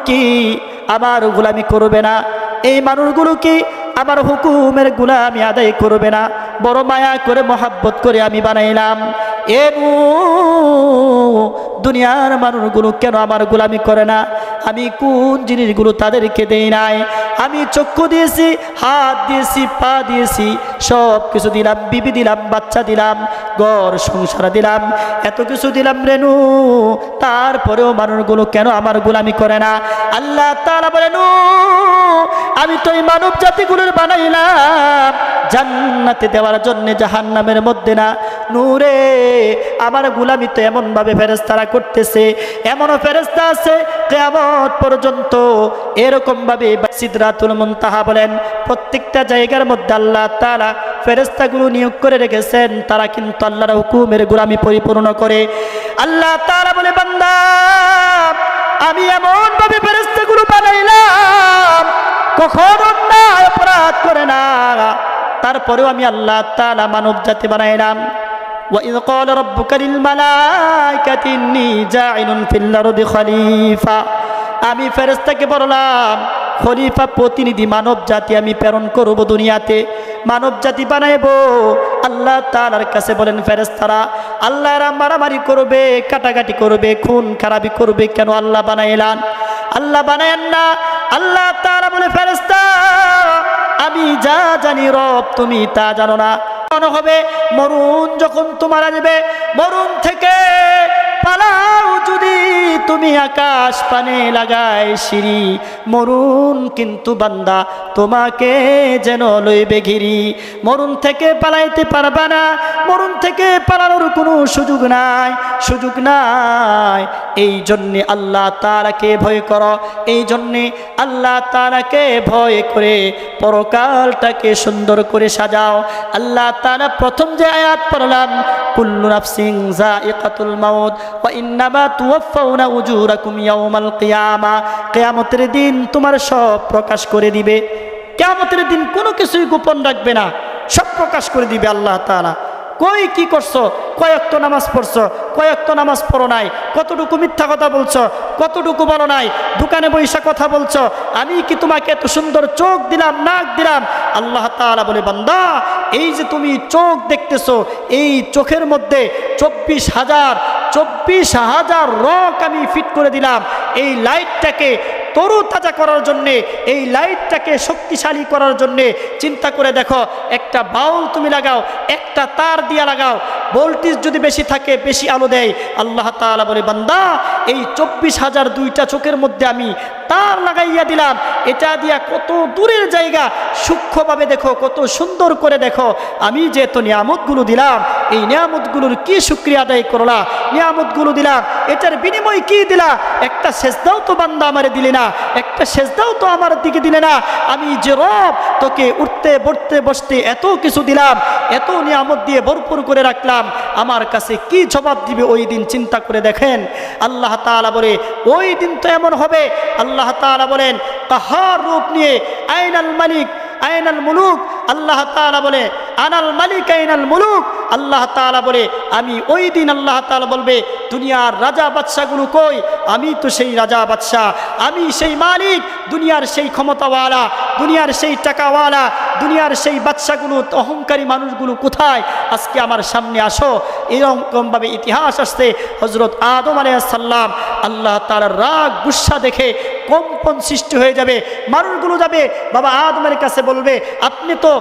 কি আমার গোলামি করবে না? এই মানুষগুলো কি আমার হুকুমের গোলামি আদায় করবে না? বড় মায়া করে মহাব্বত করে আমি বানাইলাম। দুনিয়ার মানুষগুলো কেন আমার গোলামি করে না? আমি কোন জিনিসগুলো তাদেরকে দেই নাই? আমি চক্ষু দিয়েছি, হাত দিয়েছি, পা দিয়েছি, সব কিছু দিলাম, বিবি দিলাম, বাচ্চা দিলাম, ঘর সংসার দিলাম, এত কিছু দিলাম রেনু, তারপরেও মানুষগুলো কেন আমার গোলামি করে না? আল্লাহ তাআলা বলেন, আমি তো এই মানব জাতিগুলোর বানাইলাম জান্নাতে দেওয়ার জন্য, জাহান্নামের মধ্যে না। নূরে আমার গোলামি তো এমনভাবে ফেরেশতারা করতেছে, এমনও ফেরেশতা আছে কিয়ামত পর্যন্ত এরকমভাবে সিদরাতুল মুনতাহা বলেন প্রত্যেকটা জায়গার মধ্যে আল্লাহ তাআলা ফেরেশতাগুলো নিয়োগ করে রেখেছেন, তারা কিন্তু আল্লাহর হুকুমের গোলামি পরিপূর্ণ করে। আল্লাহ তাআলা বলে, বান্দা আমি এমনভাবে ফেরেশতাগুলো বানাইলাম কখনো অন্যায় অপরাধ করে না, তারপরেও আমি আল্লাহ তাআলা মানব জাতি বানাইলাম। وَإِذْ قَالَ رَبُّكَ لِلْمَلَائِكَةِ إِنِّي جَاعِلٌ فِي الْأَرْضِ خَلِيفَةً, আমি ফেরেশতাকে বললাম খলিফা প্রতিনিধি মানব জাতি আমি প্রেরণ করব দুনিয়াতে, মানব জাতি বানাইব। আল্লাহ তাআলার কাছে বলেন ফেরেশতারা আল্লাহরা মারামারি করবে, কাটাকাটি করবে, খুন খারাপি করবে, কেন আল্লাহ বানাইলেন? আল্লাহ বানায়েন না। আল্লাহ তাআলা বলে, ফেরেশতা আমি যা জানি রব তুমি তা জানো না। হবে মরুন যখন তোমার আসবে, মরুন থেকে পালাও যদি তুমি আকাশ পানে লাগাই সিঁড়ি, মরুন কিন্তু বান্দা তোমাকে যেন লইবে ঘিরি। মরুন থেকে পালাইতে পারবা না, মরুন থেকে পালানোর কোনো সুযোগ নাই, সুযোগ নাই। এই জন্যে আল্লাহ তাআলাকে ভয় করো, এই জন্যে আল্লাহ তাআলাকে ভয় করে পরকালটাকে সুন্দর করে সাজাও। আল্লাহ তাআলা প্রথম যে আয়াত পড়লাম, কুল্লু নাফসিন যায়িকাতুল মাউত ওয়া ইন্নামা তুওয়াফাউনা উজুরাকুম ইয়াউমাল কিয়ামা, কিয়ামতের দিন তোমার সব প্রকাশ করে দিবে। কিয়ামতের দিন কোনো কিছুই গোপন রাখবে না, সব প্রকাশ করে দিবে আল্লাহ তাআলা। কই কি করছো, কয়েক তো নামাজ পড়ছো, কয়েক তো নামাজ পড়ো নাই, কতটুকু মিথ্যা কথা বলছো, কতটুকু বলো নাই, দোকানে বৈশা কথা বলছো, আমি কি তোমাকে এত সুন্দর চোখ দিলাম, নাক দিলাম? আল্লাহ তাআলা বলে, বান্দা এই যে তুমি চোখ দেখতেছো, এই চোখের মধ্যে 24,000 রক আমি ফিট করে দিলাম। এই লাইটটাকে তরুতাজা করার জন্যে, এই লাইটটাকে শক্তিশালী করার জন্যে চিন্তা করে দেখো, একটা বাউল তুমি লাগাও, একটা তার দিয়া লাগাও, ভোল্টেজ যদি বেশি থাকে বেশি আলো দেয়। আল্লাহ তাআলা বলে, বান্দা এই 24,000 দুইটা চোখের মধ্যে আমি তার লাগাইয়া দিলাম, এটা দিয়া কত দূরের জায়গা সূক্ষ্মভাবে দেখো, কত সুন্দর করে দেখো। আমি যে এত নিয়ামতগুলো দিলাম, এই নিয়ামতগুলোর কি শুকরিয়া আদায় করলা? নিয়ামতগুলো দিলাম, এটার বিনিময় কি দিলা? একটা সেজদাও তো বান্দা আমারে দিলে না, একটা সেজদাও তো আমার দিকে দিলে না। আমি যে রব তোকে উঠতে বসতে বসতে এত কিছু দিলাম, এত নিয়ামত দিয়ে ভরপুর করে রাখলাম, আমার কাছে কি জবাব দিবে ওই দিন? চিন্তা করে দেখেন। আল্লাহ তাআলা বলে, ওই দিন তো এমন হবে। আল্লাহ তাআলা বলেন কাহার রূপ নিয়ে, আইনাল মালিক আইনাল মুলুক, আল্লাহ তাআলা বলে আনাল মালিক আইনাল মুলুক। আল্লাহ তাআলা বলে আমি ওই দিন, আল্লাহ তাআলা বলবে দুনিয়ার রাজা বাদশাগুলো কই? আমি তো সেই রাজা বাদশা, আমি সেই মালিক, দুনিয়ার সেই ক্ষমতাওয়ালা, দুনিয়ার সেই টাকাওয়ালা, দুনিয়ার সেই বাদশাগুলো, অহংকারী মানুষগুলো কোথায়? আজকে আমার সামনে আসো। এরকমভাবে ইতিহাস আসছে, হযরত আদম আলাইহিস সালাম আল্লাহ তাআলার রাগ গুসা দেখে কম্পন সৃষ্টি হয়ে যাবে। মানুষগুলো যাবে বাবা আদমের কাছে, বলবে আপনি তো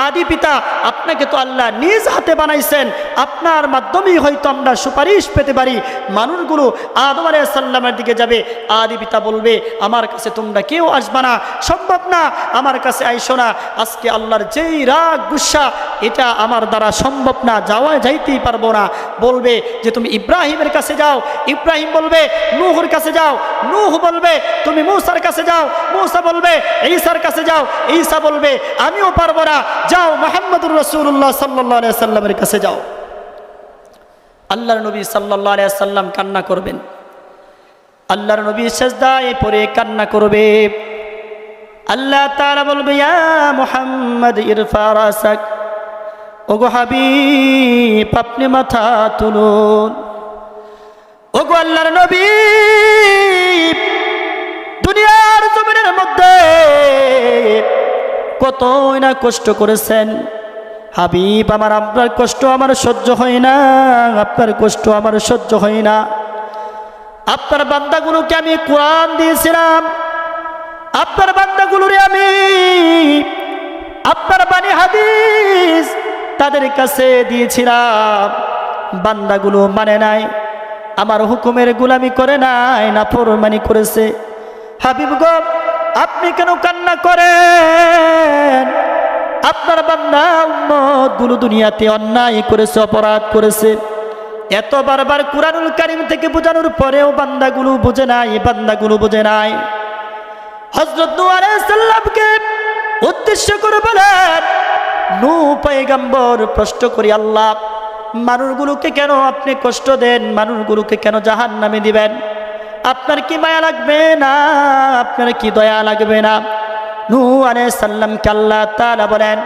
আদি পিতা, আপনাকে তো আল্লাহ নিজ হাতে বানাইছেন, আপনার মাধ্যমেই হয়তো আমরা সুপারিশ পেতে পারি। মানুষগুলো আদম আলাইহিস সালামের দিকে যাবে, আদি পিতা বলবে আমার কাছে তোমরা কেউ আসবা না, সম্ভব না, আমার কাছে আইসো না। আজকে আল্লাহর যেই রাগ গুসা, এটা আমার দ্বারা সম্ভব না, যাইতেই পারবো না। বলবে যে তুমি ইব্রাহিমের কাছে যাও, ইব্রাহিম বলবে নূহের কাছে যাও, নূহ বলবে তুমি মূসার কাছে যাও, মূসা বলবে ঈসার কাছে যাও, ঈসা বলবে আমিও পারবো না, যাও মুহাম্মদুর রাসূলুল্লাহ সাল্লাল্লাহু আলাইহি সাল্লামের কাছে যাও। আল্লাহর নবী সাল্লাল্লাহু আলাইহি সাল্লাম কান্না করবেন, আল্লাহর নবী সিজদায় পড়ে কান্না করবে। আল্লাহ তাআলা বলবে ইয়া মুহাম্মদ ইরফা রাসাক, ওগো হাবিব আপনি মাথা তুলুন। ওগো আল্লাহর নবী কতই না কষ্ট করেছেন। হাবিব আমার, আপনার কষ্ট আমার সহ্য হয় না, আপনার কষ্ট আমার সহ্য হয় না। আপনার বান্দাগুলোকে আমি কোরআন দিয়েছিলাম, আপনার বান্দাগুলোরে আমি আপনার বাণী হাদিস তাদের কাছে দিয়েছিলাম। বান্দাগুলো মানে নাই, আমার হুকুমের গোলামি করে নাই, নাফরমানি করেছে। হাবিব গো, আপনি কেন কান্না করেন? আপনার বান্দা উম্মত গুলো দুনিয়াতে অন্যায় করেছে, অপরাধ করেছে। এত বারবার কুরআনুল কারীম থেকে বোঝানোর পরেও বান্দাগুলো বোঝে নাই, বান্দাগুলো বোঝে নাই। হযরত নূহ আলাইহিস সালামকে উদ্দেশ্য করে বলেন, নূহ পয়গম্বর প্রশ্ন করি, আল্লাহ মানুষগুলোকে কেন আপনি কষ্ট দেন? মানুষগুলোকে কেন জাহান্নামে দিবেন? আপনার কি মায়া লাগবে না? আপনার কি দয়া লাগবে না? নূহ আলাইহিস সালামকে আল্লাহ তাআলা বলেন,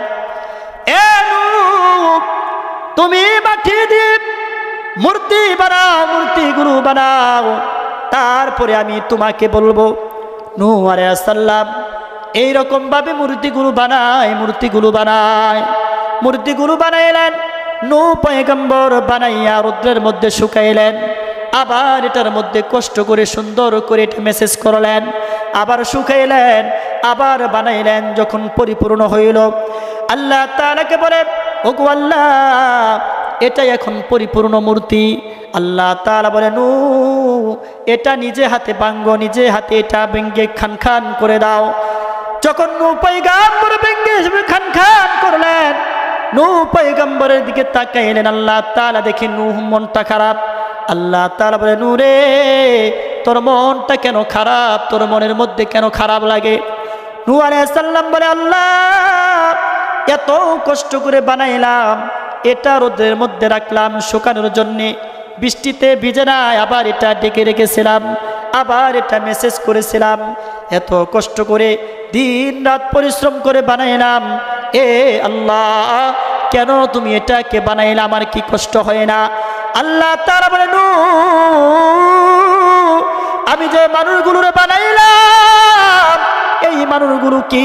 এ নূহ, তুমি মাটি দিয়ে মূর্তি বানাও, মূর্তিগুলো বানাও, তারপরে আমি তোমাকে বলবো। নূহ আলাইহিস সালাম এইরকম ভাবে মূর্তিগুলো বানাইলেন। নূহ পয়গম্বর বানাইয়া রৌদ্রের মধ্যে শুকাইলেন, আবার এটার মধ্যে কষ্ট করে সুন্দর করে এটা মেসেজ করলেন, আবার শুকাইলেন, আবার বানাইলেন। যখন পরিপূর্ণ হইল, আল্লাহ তাআলাকে বলে, ওগো আল্লাহ, এটাই এখন পরিপূর্ণ মূর্তি। আল্লাহ তাআলা বলে, নূহ, এটা নিজে হাতে ভাঙ্গো, নিজে হাতে এটা ভেঙ্গে খান খান করে দাও। যখন নূহ পয়গম্বর ভেঙ্গে খান খান করলেন, নূহ পয়গম্বরের দিকে তাকাইলেন, আল্লাহ তাআলা দেখে নূহ মনটা খারাপ। আল্লাহ তাআলা বলে, নূহ রে, তোর মনটা কেন খারাপ? তোর মনের মধ্যে কেন খারাপ লাগে? নূহ আলাইহিস সালাম বলে, আল্লাহ, এত কষ্ট করে বানাইলাম, এটা রোদের মধ্যে রাখলাম শুকানোর জন্যে, বৃষ্টিতে ভিজে নাই, আবার এটা ডেকে রেখেছিলাম, আবার এটা মেসেজ করেছিলাম, এত কষ্ট করে দিন রাত পরিশ্রম করে বানাইলাম। এ আল্লাহ, কেন তুমি এটাকে বানাইলা? আমার কি কষ্ট হয় না? আল্লাহ তাআলা বলে, নূহ, আমি যে মানুষগুলোরে বানাইলাম, এই মানুষগুলো কি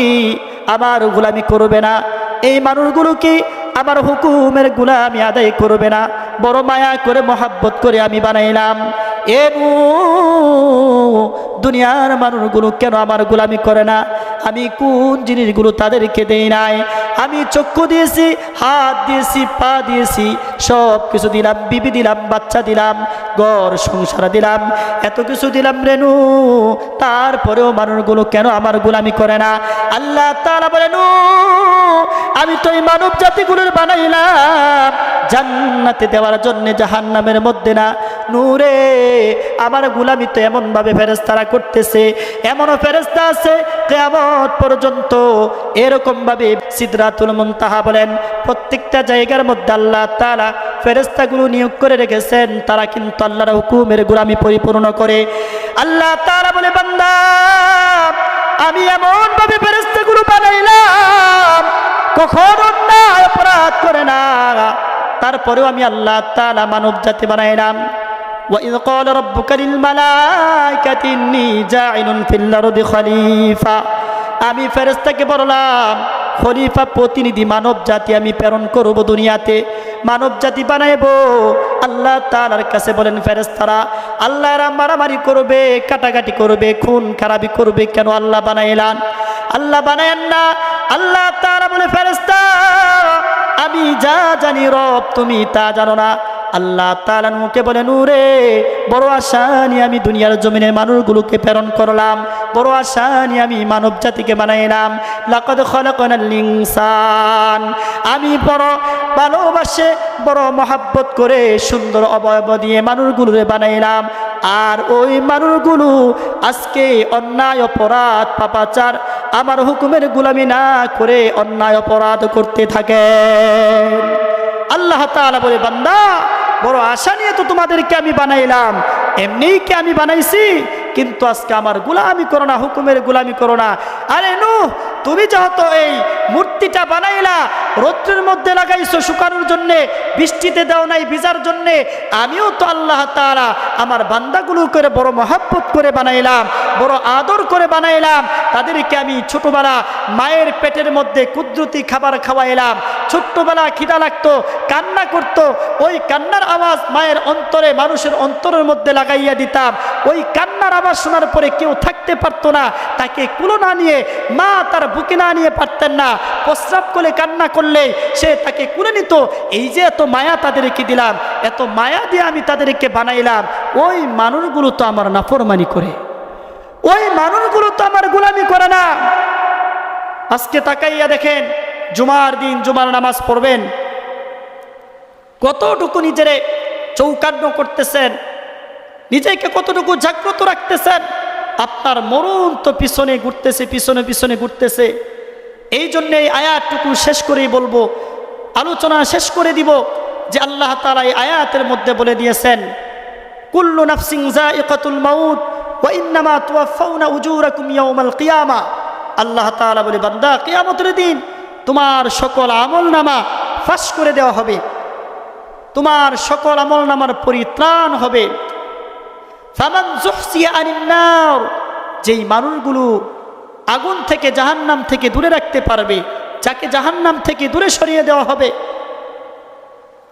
আমার গোলামি করবে না? এই মানুষগুলো কি আমার হুকুমের গোলামি আদায় করবে না? বড় মায়া করে মহাব্বত করে আমি বানাইলাম। এ নূহ, দুনিয়ার মানুষগুলো কেন আমার গোলামি করে না? আমি কোন জিনিসগুলো তাদেরকে দেই নাই? আমি চক্ষু দিয়েছি, হাত দিয়েছি, পা দিয়েছি, সব কিছু দিলাম, বিবি দিলাম, বাচ্চা দিলাম, ঘর সংসার দিলাম, এত কিছু দিলাম রে নূহ, তারপরেও মানুষগুলো কেন আমার গোলামি করে না? আল্লাহ তাআলা বলে, নূহ, আমি তো এই মানব জাতিগুলোর বানাইলাম জান্নাতে দেওয়ার জন্য, জাহান্নামের মধ্যে না। নূহ রে, আমার গোলামি তো এমনভাবে ফেরেশতারা করতেছে, এমনও ফেরেশতা আছে কিয়ামত পর্যন্ত এরকমভাবে সিদরাতুল মুনতাহা বলেন, প্রত্যেকটা জায়গার মধ্যে আল্লাহ তাআলা ফেরেশতাগুলো নিয়োগ করে রেখেছেন, তারা কিন্তু আল্লাহর হুকুমের গোলামি পরিপূর্ণ করে। আল্লাহ তাআলা বলে, বান্দা, আমি এমনভাবে ফেরেশতাগুলো বানাইলাম, কখনো অন্যায় অপরাধ করে না, তারপরেও আমি আল্লাহ তাআলা মানব জাতি বানাইলাম। وَإِذْ قَالَ رَبُّكَ لِلْمَلَائِكَةِ إِنِّي جَاعِلٌ فِي الْأَرْضِ خَلِيفَةً, আমি ফেরেশতাকে বললাম, খলিফা প্রতিনিধি মানব জাতি আমি প্রেরণ করব দুনিয়াতে, মানব জাতি বানাইবো। আল্লাহ তাআলার কাছে বলেন ফেরেশতারা, আল্লাহ এরা মারামারি করবে, কাটাকাটি করবে, খুন খারাপি করবে, কেন আল্লাহ বানাইলেন? আল্লাহ বানায়েন না। আল্লাহ তাআলা বলে, ফেরেশতা, আমি যা জানি রব তুমি তা জানো না। আল্লাহ তাআলা নূহকে বলে, নূহ রে, বড় আশা নিয়ে আমি দুনিয়ার জমিনে মানুষগুলোকে প্রেরণ করলাম, বড় আশা নিয়ে আমি মানব জাতিকে বানাইলাম। লাকাদ খালাকনাল ইনসান, আমি বড় ভালোবাসে, বড় মহাব্বত করে সুন্দর অবয়ব দিয়ে মানুষগুলোরে বানাইলাম। আর ওই মানুষগুলো আজকে অন্যায় অপরাধ পাপাচার, আমার হুকুমের গোলামি না করে অন্যায় অপরাধ করতে থাকে। আল্লাহ তাআলা বলে, বান্দা, বড় আশা নিয়ে তো তোমাদেরকে আমি বানাইলাম, এমনিই কি আমি বানাইছি, কিন্তু আজকে আমার গোলামি করো না, হুকুমের গোলামি করো না। আরে নূহ, তুমি যেহেতু এই মূর্তিটা বানাইলা, রৌদ্র রৌদ্রের মধ্যে লাগাইছো শুকানোর জন্যে, বৃষ্টিতে দাও নাই ভিজার জন্যে। আমিও তো আল্লাহ তাআলা আমার বান্দাগুলো করে বড় মহব্বত করে বানাইলাম, বড় আদর করে বানাইলাম। তাদেরকে আমি ছোটবেলা মায়ের পেটের মধ্যে কুদরতি খাবার খাওয়াইলাম। ছোট্টবেলা খিদা লাগতো, কান্না করতো, ওই কান্নার আওয়াজ মায়ের অন্তরে, মানুষের অন্তরের মধ্যে লাগাইয়া দিতাম। ওই কান্নার আওয়াজ শোনার পরে কেউ থাকতে পারতো না, তাকে কুলো না নিয়ে, মা তার বুকে না নিয়ে পারতেন না। প্রস্রাব করে কান্না করলে সে তাকে কুলে নিত। এই যে এত মায়া তাদেরকে দিলাম, এত মায়া দিয়ে আমি তাদেরকে বানাইলাম, ওই মানুষগুলো তো আমার নাফরমানি করে, ওই মানুষগুলো তো আমার গোলামি করে না। আজকে তাকাইয়া দেখেন, জুমার দিন জুমার নামাজ পড়বেন, কতটুকু নিজেরে চৌকান্ন করতেছেন, নিজেকে কতটুকু জাগ্রত রাখতেছেন। আপনার মরণ তো পিছনে ঘুরতেছে, পিছনে পিছনে ঘুরতেছে। এই জন্য এই আয়াতটুকু শেষ করেই বলবো, আলোচনা শেষ করে দিব যে আল্লাহ তাআলা এই আয়াতের মধ্যে বলে দিয়েছেন, কুল্লু নাফসিন যায়িকাতুল মাউত ওয়া ইন্নামা তুওয়াফাউনা উজুরাকুম ইয়াউমাল কিয়ামা। আল্লাহ তাআলা বলে, বান্দা, কিয়ামতের দিন তোমার সকল আমলনামা ফাঁস করে দেওয়া হবে, তোমার সকল আমলনামার পরিত্রাণ হবে। ফামান যুহসিয়া আনিন নার, যেই মানুষগুলো আগুন থেকে, জাহান্নাম থেকে দূরে রাখতে পারবে, যাকে জাহান্নাম থেকে দূরে সরিয়ে দেওয়া হবে।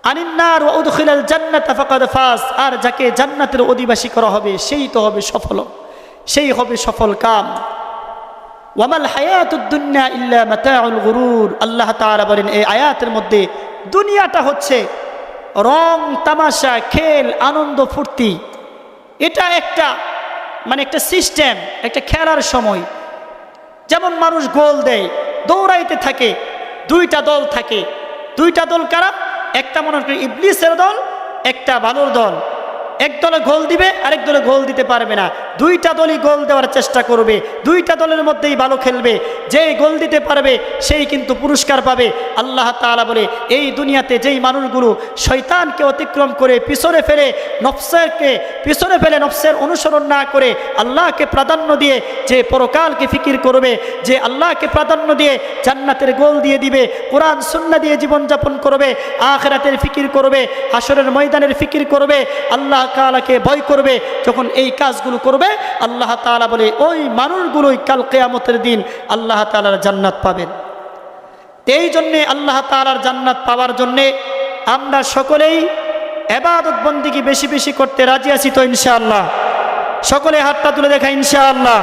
আনিন নার ওয়া উদখিলাল জান্নাতা ফাকাদ ফাজ, আর যাকে জান্নাতের অধিবাসী করা হবে সেই তো হবে সফল, সেই হবে সফল কাম। ওয়ামাল হায়াতুদ দুনিয়া ইল্লা মাতাউল গুরুর। আল্লাহ তাআলা বলেন এই আয়াতের মধ্যে, দুনিয়াটা হচ্ছে রং তামাশা, খেল, আনন্দ, ফুর্তি। এটা একটা একটা সিস্টেম, একটা খেলার সময়। যেমন মানুষ গোল দেয়, দৌড়াইতে থাকে, দুইটা দল থাকে। দুইটা দল কারা? একটা মনে করি ইবলিসের দল, একটা ভালোর দল। এক দলে গোল দিবে, আরেক দলে গোল দিতে পারবে না। দুইটা দলই গোল দেওয়ার চেষ্টা করবে, দুইটা দলের মধ্যেই ভালো খেলবে। যেই গোল দিতে পারবে সেই কিন্তু পুরস্কার পাবে। আল্লাহ তাআলা বলে, এই দুনিয়াতে যেই মানুষগুলো শয়তানকে অতিক্রম করে পিছনে ফেলে, নফসকে পিছনে ফেলে, নফসের অনুসরণ না করে আল্লাহকে প্রাধান্য দিয়ে যে পরকালকে ফিকির করবে, যে আল্লাহকে প্রাধান্য দিয়ে জান্নাতের গোল দিয়ে দিবে, কোরআন সুন্নাহ দিয়ে জীবনযাপন করবে, আখিরাতের ফিকির করবে, হাসরের ময়দানের ফিকির করবে, আল্লাহ তাআলাকে ভয় করবে, যখন এই কাজগুলো করবে আল্লাহ তাআলা বলে ওই মানুষগুলোই কাল কিয়ামতের দিন আল্লাহ তাআলার জান্নাত পাবেন। এই জন্যে আল্লাহ তাআলার জান্নাত পাওয়ার জন্যে আমরা সকলেই ইবাদত বন্দেগী বেশি বেশি করতে রাজি আছি তো ইনশাআল্লাহ? সকলে হাতটা তুলে দেখা ইনশাআল্লাহ।